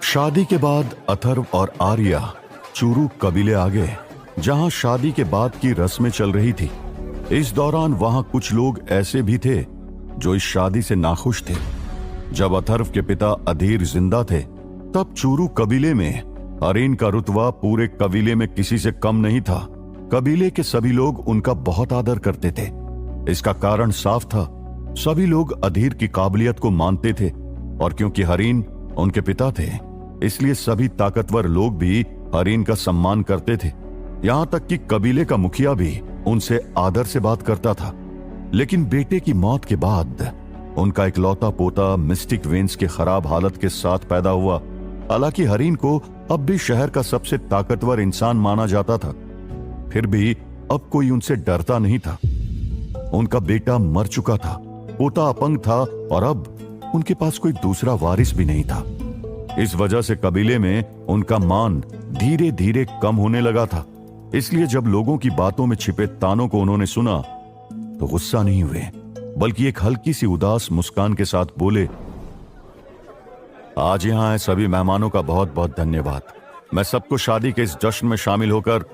शादी के बाद अथर्व और आर्या चूरू कबीले आ गए, जहां शादी के बाद की रस्में चल रही थी। इस दौरान वहां कुछ लोग ऐसे भी थे जो इस शादी से नाखुश थे। जब अथर्व के पिता अधीर जिंदा थे, तब चूरू कबीले में हरीन का रुतबा पूरे कबीले में किसी से कम नहीं था। कबीले के सभी लोग उनका बहुत आदर करते थे। इसका कारण साफ था, सभी लोग अधीर की काबिलियत को मानते थे, और क्योंकि हरीन उनके पिता थे, इसलिए सभी ताकतवर लोग भी हरीन का सम्मान करते थे। यहां तक कि कबीले का मुखिया भी उनसे आदर से बात करता था। लेकिन बेटे की मौत के बाद उनका इकलौता पोता मिस्टिक वेन्स के खराब हालत के साथ पैदा हुआ। हालांकि हरीन को अब भी शहर का सबसे ताकतवर इंसान माना जाता था, फिर भी अब कोई उनसे डरता नहीं था। उनका बेटा मर चुका था, पोता अपंग था, और अब उनके पास कोई दूसरा वारिस भी नहीं था। इस वजह से कबीले में उनका मान धीरे धीरे कम होने लगा था। इसलिए जब लोगों की बातों में छिपे तानों को उन्होंने सुना तो गुस्सा नहीं हुए, बल्कि एक हल्की सी उदास मुस्कान के साथ बोले, आज यहां आए सभी मेहमानों का बहुत बहुत धन्यवाद। मैं सबको शादी के इस जश्न में शामिल होकर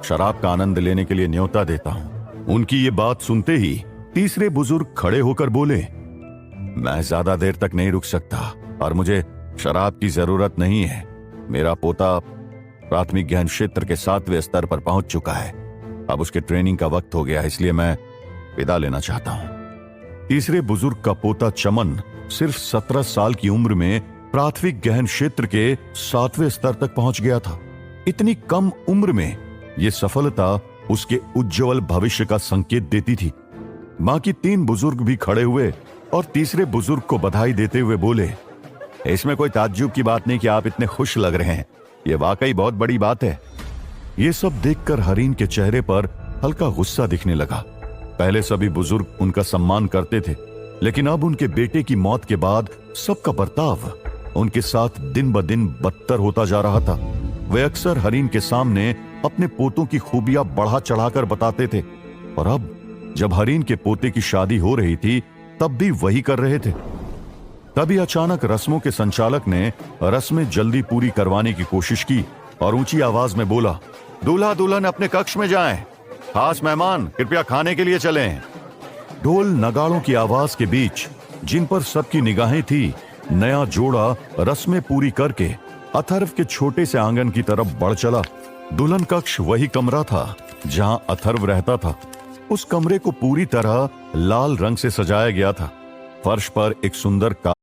शराब का आनंद लेने के लिए न्योता देता हूं। उनकी ये बात सुनते ही तीसरे बुजुर्ग खड़े होकर बोले, मैं ज्यादा देर तक नहीं रुक सकता और मुझे शराब की जरूरत नहीं है। मेरा पोता प्राथमिक ज्ञान क्षेत्र के 7वें स्तर पर पहुंच चुका है। अब उसके ट्रेनिंग का वक्त हो गया, इसलिए मैं विदा लेना चाहता हूं। तीसरे बुजुर्ग का पोता चमन सिर्फ 17 साल की उम्र में प्राथमिक गहन क्षेत्र के 7वें स्तर तक पहुंच गया था। इतनी कम उम्र में यह सफलता उसके उज्जवल भविष्य का संकेत देती थी। बाकी 3 बुजुर्ग भी खड़े हुए और तीसरे बुजुर्ग को बधाई देते हुए बोले, इसमें कोई ताज्जुब की बात नहीं कि आप इतने खुश लग रहे हैं। यह वाकई बहुत बड़ी बात है। ये सब देखकर हरीन के चेहरे पर हल्का गुस्सा दिखने लगा। पहले सभी बुजुर्ग उनका सम्मान करते थे, लेकिन अब उनके बेटे की मौत के बाद सबका बर्ताव उनके साथ दिन ब दिन बदतर होता जा रहा था। वे अक्सर हरीन के सामने अपने पोतों की खूबियां बढ़ा चढ़ाकर बताते थे, और अब जब हरीन के पोते की शादी हो रही थी, तब भी वही कर रहे थे। तभी अचानक रस्मों के संचालक ने रस्में जल्दी पूरी करवाने की कोशिश की और ऊंची आवाज में बोला, दूल्हा दुल्हन अपने कक्ष में जाएं। खास मेहमान कृपया खाने के लिए चलें। ढोल नगाड़ों की आवाज के बीच, जिन पर सबकी निगाहें थी, नया जोड़ा रस्में पूरी करके अथर्व के छोटे से आंगन की तरफ बढ़ चला। दुल्हन कक्ष वही कमरा था जहां अथर्व रहता था। उस कमरे को पूरी तरह लाल रंग से सजाया गया था। फर्श पर एक सुंदर